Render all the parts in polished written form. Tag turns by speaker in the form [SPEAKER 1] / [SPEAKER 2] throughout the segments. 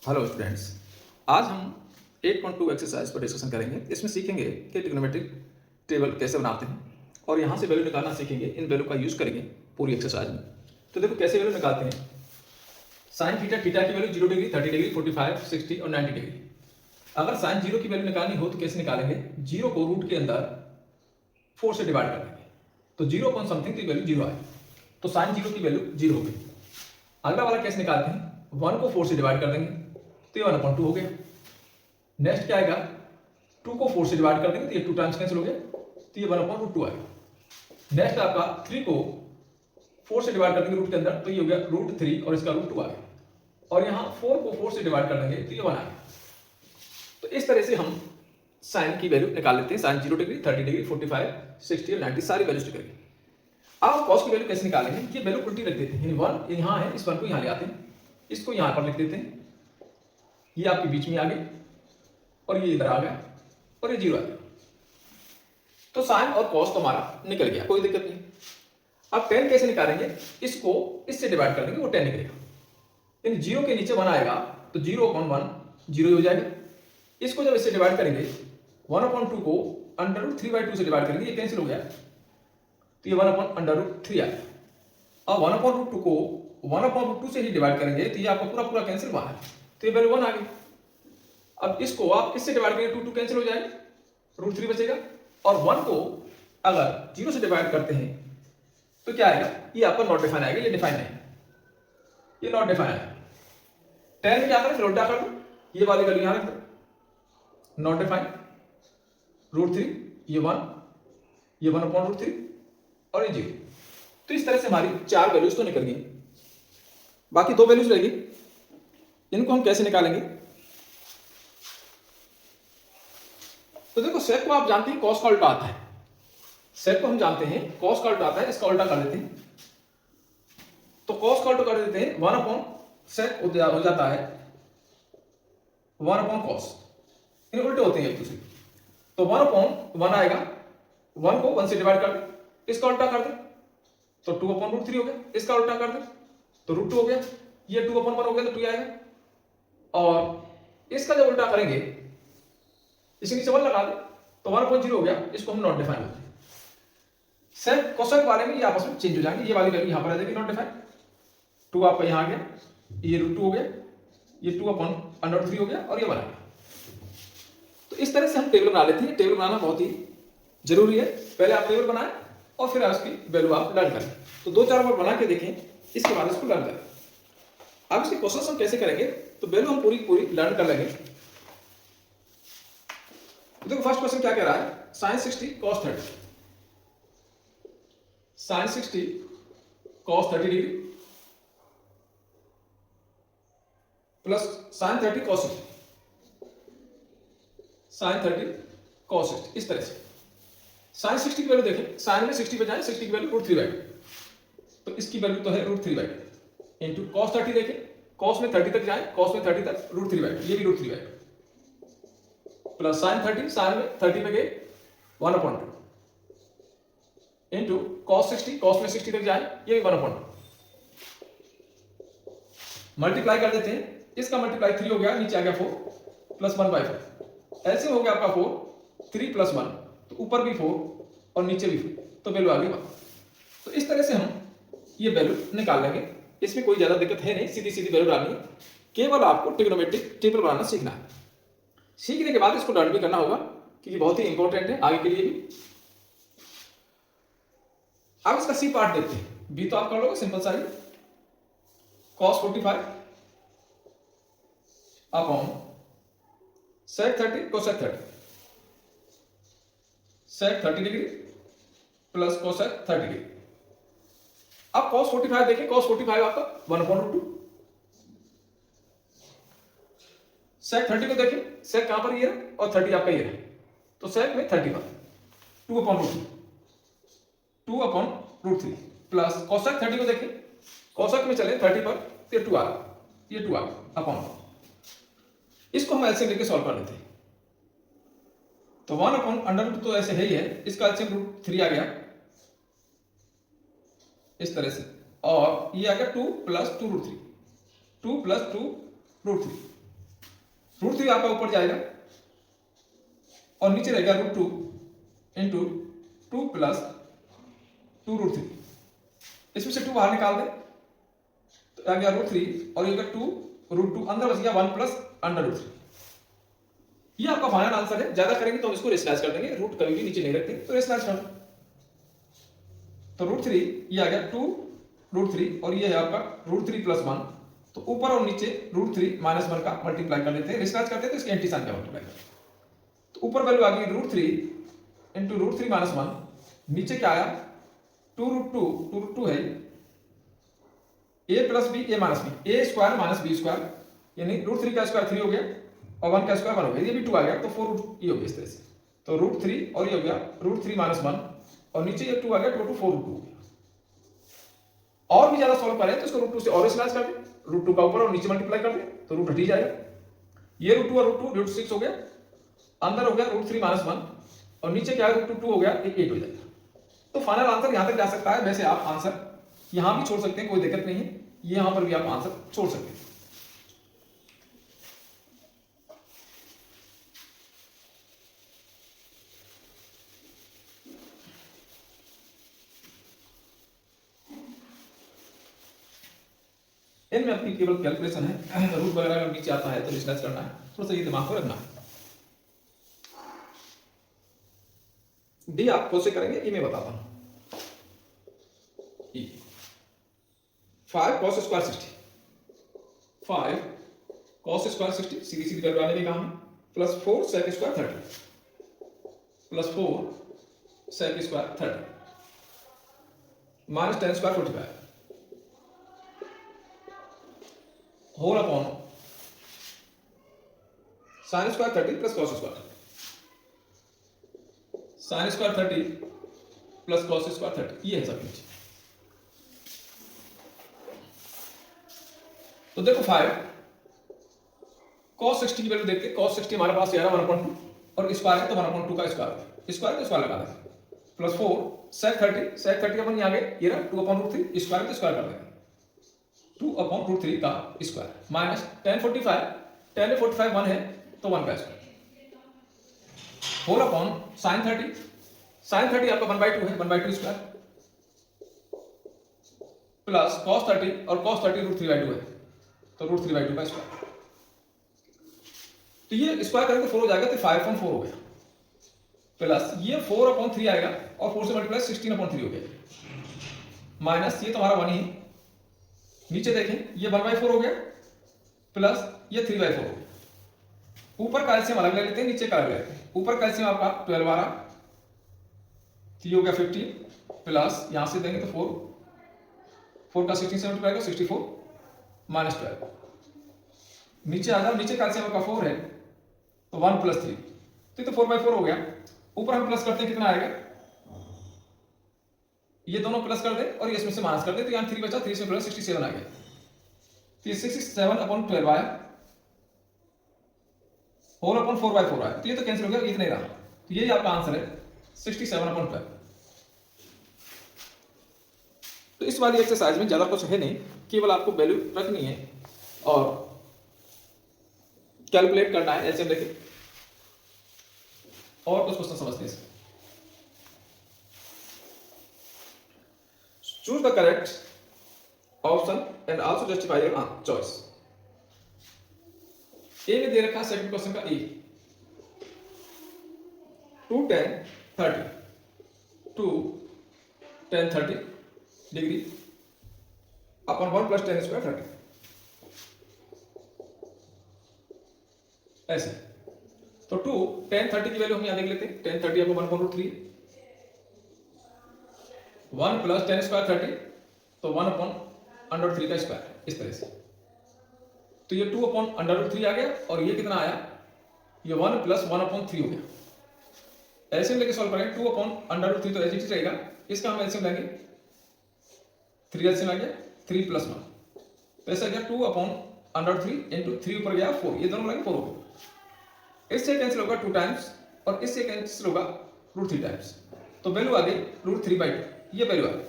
[SPEAKER 1] Hello students, आज हम 8.2 exercise पर डिस्कशन करेंगे। इसमें सीखेंगे कि ट्रिग्नोमेट्रिक टेबल कैसे बनाते हैं और यहाँ से वैल्यू निकालना सीखेंगे। इन वैल्यू का यूज़ करेंगे पूरी एक्सरसाइज में। तो देखो कैसे वैल्यू निकालते हैं। साइन थीटा, थीटा की वैल्यू 0 डिग्री, 30 डिग्री, 45, 60 और 90 डिग्री। अगर साइन 0 की वैल्यू निकालनी हो तो कैसे निकालेंगे? 0 को रूट के अंदर 4 से डिवाइड कर देंगे तो 0 अपॉन समथिंग की वैल्यू 0 आएगी। तो साइन 0 की वैल्यू 0 हो गई। अगला वाला कैसे निकालते हैं? 1 को 4 से डिवाइड कर देंगे तो ये 1/2 हो गया। नेक्स्ट क्या आएगा? 2 को 4 से डिवाइड कर देंगे तो ये 2 टाइम्स कैंसिल हो गया तो ये 1/√2 आएगा। नेक्स्ट आपका 3 को 4 से डिवाइड कर देंगे रूट के अंदर तो ये हो गया √3 और इसका √2 आ गया। और यहाँ 4 को 4 से डिवाइड कर देंगे तो ये 1 आएगा। तो इस तरह से हम साइन की वैल्यू निकाल लेते हैं। साइन 0 डिग्री, 30 डिग्री, 45, 60 और 90 सारी वैल्यूज निकलेंगे। अब कॉस की वैल्यू कैसे निकालेंगे? ये वैल्यू उल्टी रख देते हैं। 1 यहाँ है, इस 1 को यहाँ ले आते हैं, इसको यहाँ पर लिख देते हैं, ये आपके बीच में आ गई और ये इधर आ गया और ये 0 आ गया। तो साइन और कॉस तो हमारा निकल गया, कोई दिक्कत नहीं। अब tan कैसे निकालेंगे? इसको इससे डिवाइड कर देंगे, वो tan निकलेगा। इन 0 के नीचे 1 आएगा तो 0/1 0 ही हो जाएगा। इसको जब इससे डिवाइड करेंगे 1/2 को √3/2 से डिवाइड करेंगे, ये कैंसिल हो गया तो ये 1/√3 आएगा। अब 1/√2 को 1/√2 से ही डिवाइड करेंगे तो ये आपका पूरा पूरा कैंसिल हुआ है तो ये वैल्यू 1 आ गई। अब इसको आप इससे डिवाइड करेंगे 2 कैंसिल हो जाएगा, √3 बचेगा। और 1 को अगर 0 से डिवाइड करते हैं तो क्या आएगा? ये आपका नॉट डिफाइन आएगा, ये डिफाइन नहीं, ये नॉट डिफाइन आएगा। tan में क्या करें? फिर उल्टा कर दो, ये वाली वैल्यू यहां रख दो, नॉट डिफाइन, √3, ये 1, ये 1/√3 और ये 0। तो इस तरह से हमारी 4 वैल्यूज तो निकल गई, बाकी 2 वैल्यूज रहेगी। इनको हम कैसे निकालेंगे? तो देखो सेक को आप जानते हैं कॉस का उल्टा आता है। सेक को हम जानते हैं कॉस का उल्टा आता है, इसका उल्टा कर देते हैं। तो कॉस का उल्टा कर देते हैं 1/सेक हो जाता है 1/कॉस। इन उल्टे होते हैं एक दूसरे। तो 1/1 आएगा, 1 को 1 से डिवाइड कर दे, इसका उल्टा कर दे तो 2/√3 हो गया, इसका उल्टा कर दे तो √2 हो गया, ये 2/1 हो गया तो 2 आएगा। और इसका जब उल्टा करेंगे इसके नीचे 1 लगा दे तो 1/0 हो गया, इसको हम नॉट डिफाइन बोलते हैं। सेक कोसेक वाले में ये आपस में चेंज हो जाएंगे, ये वाली वैल्यू यहां पर आ जाएगी नॉट डिफाइन, 2 आपका यहां आ गया, ये √2 हो गया, ये 2/√3 हो गया और ये 1 आ गया। तो इस तरह से हम टेबल बना लेते हैं। टेबल बनाना बहुत ही जरूरी है। पहले आप टेबल बनाएं और फिर उसकी वैल्यू आप लर्न करें। तो 2-4 बार बना के देखें, इसके बाद इसको लर्न करें। अब इसके क्वेश्चन हम कैसे करेंगे तो वैल्यू हम पूरी पूरी लर्न कर लेंगे। देखो फर्स्ट क्वेश्चन क्या कह रहा है? sin 60 cos 30, sin 60 cos 30 degree plus sin 30 cos 60, sin 30 cos 60। इस तरह से sin 60 की वैल्यू देखें, sin में 60 पे जाए, 60 की वैल्यू √3/2, तो इसकी वैल्यू तो है √3/2 इंटू cos 30 देखें, cos में 30 तक जाए, cos में 30 तक √3/2, ये भी √3/2 प्लस sin 30, sin में 30 पे गए 1/2 इंटू cos 60, cos में 60 तक जाए, ये भी 1/2 मल्टीप्लाई कर देते हैं। इसका मल्टीप्लाई 3 हो गया, नीचे आ गया 4 प्लस 1/4, ऐसे हो गया आपका 4, 3 प्लस 1 तो ऊपर भी 4 और नीचे भी 4, तो वैल्यू आ गई 1। तो इस तरह से हम ये वैल्यू निकाल लेंगे। इसमें कोई ज्यादा दिक्कत है नहीं, सीधी सीधी वैल्यू डालनी है। केवल आपको ट्रिग्नोमेट्रिक टेबल बनाना सीखना है। सीखने के बाद इसको लर्न भी करना होगा क्योंकि बहुत ही इंपॉर्टेंट है आगे के लिए भी। अब इसका सी पार्ट देखते हैं। बी तो आप कर लोगे सिंपल सा ही, cos 45 upon sec 30 cosec 30, sec 30 degree plus cosec 30 degree. अब cos 45 देखें, cos 45 आपका 1/√2। sec 30 को देखें, sec कहां पर ये है और 30 आपका ये है, तो sec में 30 पर 2/√2, 2/√3 प्लस cosec 30 को देखें, cosec में चले 30 पर तो ये 2 आ गया, ये 2 आ गया अपॉन। इसको हम एलसीएम लेके सॉल्व कर लेते हैं। तो 1/√2 तो ऐसे है ही है, इसका एलसीएम √3 आ गया इस तरह से, और ये आ गया 2 + 2√3, 2 + 2 √3 √3 आपका ऊपर जाएगा और नीचे रहेगा √2 इंटू 2 प्लस 2√3। इसमें से 2 बाहर निकाल दें तो आ गया √3 और ये 2 √2 अंदर बच गया 1 प्लस √3। ये आपका फाइनल आंसर है। ज्यादा करेंगे तो हम इसको रेशनलाइज कर देंगे, रूट कभी भी नीचे नहीं रखते तो रेशनलाइज कर दो। तो √3 ये आ गया 2 √3 और ये है आपका √3 प्लस 1। तो ऊपर और नीचे √3 माइनस 1 का मल्टीप्लाई कर लेते हैं, रेशनलाइज करते हैं तो इसके एंटी साइन का मल्टीप्लाई करते हैं। तो ऊपर वैल्यू आ गई √3 इंटू √3 माइनस 1, नीचे क्या आया 2 √2 है a plus B a minus B, a square minus B square, यानी √3 का स्क्वायर 3 हो गया और 1 का स्क्वायर 1 हो गया, ये भी 2 आ गया तो 4 ये हो गया इस तरह से। तो √3 और ये हो गया √3 माइनस 1 और नीचे ये 2 आ गया, 2 4 √2 हो गया। और भी ज्यादा सॉल्व करें तो इसको √2 से और रेशनलाइज कर दें, √2 का ऊपर और नीचे मल्टीप्लाई कर दें तो रूट हट ही जाएगा। ये √2 और √2 √6 हो गया, अंदर हो गया √3 माइनस 1 और नीचे क्या है √2 हो गया, 8 हो जाएगा। तो फाइनल आंसर यहां तक जा सकता है। वैसे आप आंसर यहां भी छोड़ सकते हैं, कोई दिक्कत नहीं है, ये यहां पर भी आप आंसर छोड़ सकते हैं। इनमें अपनी केवल कैलकुलेशन है, रूट वगैरह अगर नीचे आता है तो रिसर्च करना है, थोड़ा सा ये दिमाग को रखना है। डी आप कौन से करेंगे ये मैं बताता हूं। 5 cos स्क्वायर 60, 5 cos स्क्वायर 60 सीधी सीधी वैल्यू आने में काम है, plus 4 sec square 30, plus 4 sec square 30 minus 10 square 45 whole upon sin square 30 plus cos square 30, sin square 30 plus cos square 30, ये है सब नीचे। तो देखो 5 cos 60 की वैल्यू देखते हैं। cos 60 हमारे पास 1/2 और स्क्वायर है तो 1/2 का स्क्वायर, स्क्वायर तो स्क्वायर लगा देंगे, प्लस 4 sec 30 अपन यहाँ गए, ये रहा 2/√3, स्क्वायर तो स्क्वायर कर देंगे 2/√3 का स्क्वायर, माइनस 1045, 10 में 45 1 है तो 1 का square, whole upon sin 30, sin 30 आपका 1/2 है, 1/2 स्क्वायर, प्लस cos 30 और cos 30 √3/2 है तो √3/2 का स्क्वायर। तो ये स्क्वायर करेंगे तो 4 हो जाएगा तो 5/4 हो गया, प्लस ये 4/3 आएगा और 4 से मल्टीप्लाई 16/3 हो गया, माइनस ये तो हमारा 1 ही, नीचे देखें ये 1/4 हो गया, प्लस ये 3/4 हो गया। ऊपर का एलसीएम अलग ले लेते हैं, नीचे का अलग ले लेते हैं। ऊपर का एलसीएम आपका 12 आ रहा, 3 हो गया 50, प्लस यहां से देंगे तो 4 का 16 से मल्टीप्लाई करो 64 माइनस 12, नीचे आ जाओ, नीचे का एलसीएम आपका 4 है तो 1 प्लस 3 तो 4/4 हो गया। ऊपर हम प्लस करते हैं कितना आएगा, ये दोनों प्लस कर दे और ये इसमें से माइनस कर दे तो यहां 3 बचा, 3 से प्लस 67 आ गया, तो ये 67/12 आया, होल अपॉन 4/4 आया, तो ये तो कैंसिल हो गया, ये नहीं रहा, तो ये आपका आंसर है 67/12। तो इस वाली एक्सरसाइज में ज्यादा कुछ है नहीं, केवल आपको वैल्यू रखनी है और कैलकुलेट करना है एलसीएम लेके, और कुछ क्वेश्चन समझते हैं। Choose the correct option and also justify your choice. A में दे रखा है सेकंड क्वेश्चन का A 2 10 30 2 10 30 degree upon 1 plus 10 square 30, ऐसे। तो 2 10 30 की वैल्यू हम यहां देख लेते हैं, 10 30 आपको 1/3, 1 प्लस 10 स्क्वायर 30 तो 1/√3 का स्क्वायर, इस तरह से। तो ये 2/√3 आ गया और ये कितना आया, ये 1 प्लस 1/3 हो गया। एलसीएम लेके सॉल्व करेंगे, 2/√3 तो एज इट इज रहेगा, इसका हम एलसीएम लेंगे 3 एलसीएम आ गया 3 प्लस 1, तो ऐसा गया 2/√3 इंटू 3 ऊपर गया 4, ये दोनों लेंगे 4 हो गया, इससे कैंसिल होगा 2 टाइम्स और इससे कैंसिल होगा √3 टाइम्स, तो वैल्यू आ गई √3/2, ये वैल्यू आ गई।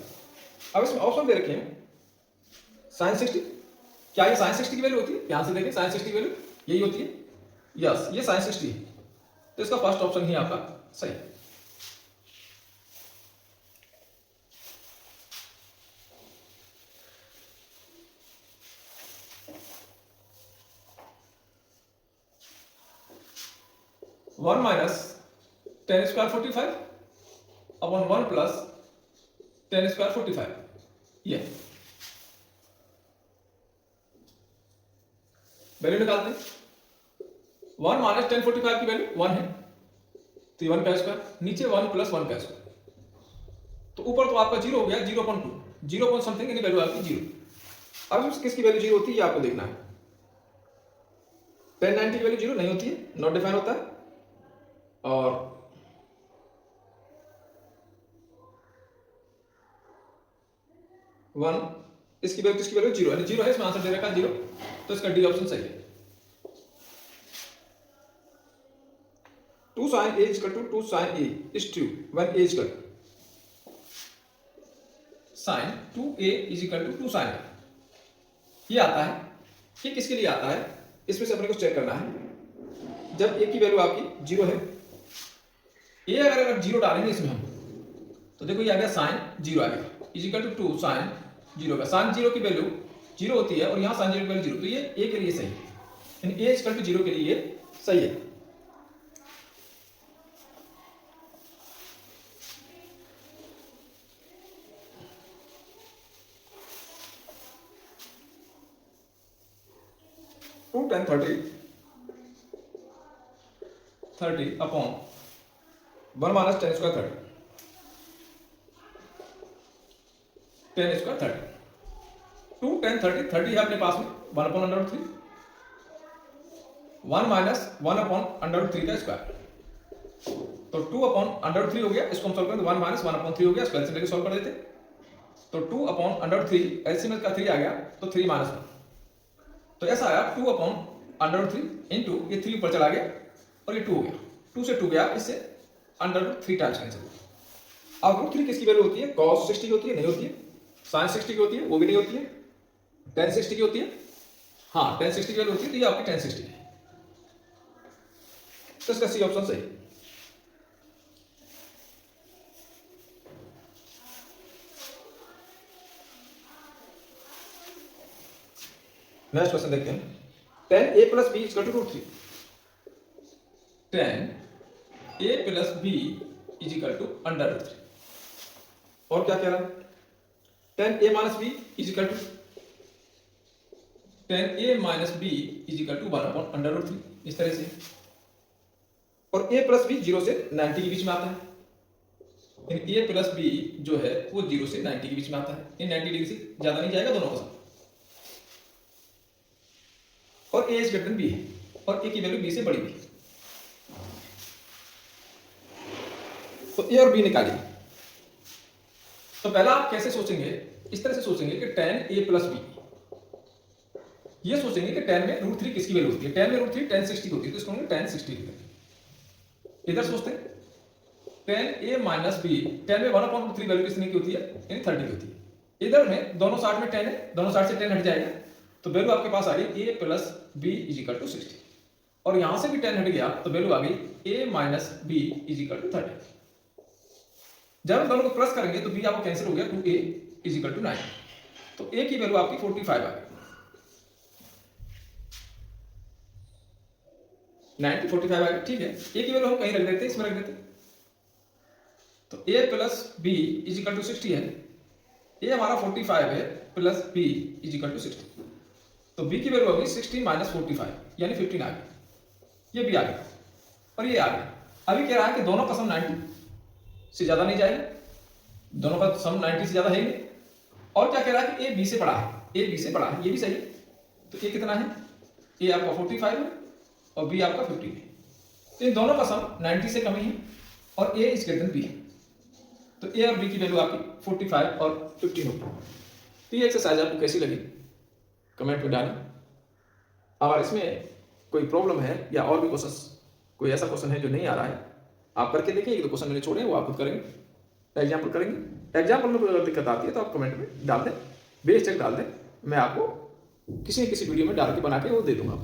[SPEAKER 1] अब इसमें ऑप्शन दे रखे हैं sin 60, क्या ये sin 60 की वैल्यू होती है, ध्यान से देखें sin 60 की वैल्यू यही होती है, यस, ये साइन 60 है, तो इसका फर्स्ट ऑप्शन ही आपका सही है। One minus ten square 45 upon 1 plus ten square 45, ये वैल्यू निकालते हैं। 1 माइनस 1045 की वैल्यू 1 है, तो 1 का स्क्वायर, नीचे 1 प्लस 1 का स्क्वायर, तो ऊपर तो आपका 0 हो गया, 0.2, 0 पॉइंट समथिंग, यानी वैल्यू आपकी 0। अब किसकी वैल्यू 0 होती है ये आपको देखना है। 1090 की वैल्यू 0 नहीं होती है, नॉट डिफाइन होता है। और वन, इसकी वैल्यू, किसकी वैल्यू 0, यानी 0 है, इसमें आंसर दे रखा है 0, तो इसका डी ऑप्शन सही है। 2 sin a is equal to 2 sin a is true when a is equal to sin 2a is equal to 2 sin a, ये आता है। ये किसके लिए आता है, इसमें से अपने को चेक करना है। जब a की वैल्यू आपकी 0 है, a अगर 0 डालेंगे इसमें हम, तो देखो ये आ गया साइन 0 आ गया, इज इक्वल टू 2 साइन 0 का, साइन 0 की वैल्यू 0 होती है और यहाँ साइन 0 की वैल्यू 0, तो ये a के लिए सही है, यानी a इज इक्वल टू 0 के लिए सही है। Two 10 30 upon 1 minus 10 square 30, 10 square 30, 2 10 30, 30 है अपने पास में, 1 upon under 3, 1 minus 1 upon under 3 का स्क्वायर, तो 2 अपॉन अंडर 3 हो गया, इसको हम सॉल्व करें तो 1 माइनस 1 अपॉन 3 हो गया, इसको एलसीएम लेके सॉल्व कर देते, तो 2 अपॉन अंडर 3, एलसीएम का 3 आ गया, तो 3 माइनस 1, तो ऐसा आया 2 अपॉन अंडर 3 इंटू ये 3 ऊपर चला गया और ये 2 हो गया, 2 से 2 गया, इससे अंडर 3 टाइम्स कैंसिल। अब रूट 3 किसकी वैल्यू होती है, कॉस 60 की होती है, नहीं होती है, साइन 60 की होती है, वो भी नहीं होती है, टेन 60 की होती है, हाँ टेन 60 की वैल्यू होती है, तो ये आपकी टेन 60 है, तो इसका सी ऑप्शन सही। नेक्स्ट क्वेश्चन देखते हैं, tan A plus B is equal to root 3, tan A plus B is equal to under root 3, और क्या कह रहा है, tan A minus B is equal to tan A minus B is equal to 1 upon under root 3, इस तरह से, और a plus B 0 से 90 के बीच में आता है, यानी a प्लस बी जो है वो 0 से 90 के बीच में आता है, ये 90 डिग्री से ज्यादा नहीं जाएगा दोनों का साथ, और a is greater than b है, और a की वैल्यू b से बड़ी है, तो a और b निकालिए। तो पहला आप कैसे सोचेंगे, इस तरह से सोचेंगे कि tan a प्लस b, ये सोचेंगे कि tan में रूट 3 किसकी वैल्यू होती है, tan में रूट 3 tan 60 की होती है, तो इसको हम tan 60 लिखते हैं। इधर सोचते हैं tan a minus b, tan में 1 अपॉन 3 वैल्यू कितनी की होती है, यानी 30 की होती है, इधर में दोनों साइड में tan है, दोनों साइड से tan हट जाएगा, तो वैल्यू आपके पास आ गई a plus B is equal to 60, और यहां से भी tan हट गया तो वैल्यू आ गई a minus B is equal to 30। जब हम दोनों को प्लस करेंगे तो b आपको कैंसिल हो गया, 2a इज इक्वल टू 9, तो a की वैल्यू आपकी 45 आ गई, 90 45 आ गई, ठीक है, a की वैल्यू हम कहीं रख देते हैं, इसमें रख देते हैं, तो a plus B is equal to 60 है, a हमारा 45 है plus b is equal to 60, तो b की वैल्यू होगी 60 माइनस 45 यानी 15 आ गई, ये भी आ गया और ये आ गया। अभी कह रहा है कि दोनों का सम 90 से ज्यादा नहीं जाएगा, दोनों का सम 90 से ज्यादा है ही नहीं, और क्या कह रहा है कि a b से बड़ा है, a b से बड़ा है, ये भी सही है, तो a कितना है, a आपका 45 है और b आपका 15 है, तो इन दोनों का सम 90 से कम ही है और a is greater than b है, तो a और b की वैल्यू आपकी 45 और 15 होगी। तो ये एक्सरसाइज आपको कैसी लगी कमेंट में डालें, और इसमें कोई प्रॉब्लम है या और भी क्वेश्चन, कोई ऐसा क्वेश्चन है जो नहीं आ रहा है, आप करके देखिए, एक दो क्वेश्चन मैंने छोड़े वो आप खुद करेंगे, एग्जाम्पल करेंगे, एग्जाम्पल में कोई अगर दिक्कत आती है तो आप कमेंट में डाल दें, बेशक डाल दें, मैं आपको किसी न किसी वीडियो में डाल के बना के वो दे दूंगा।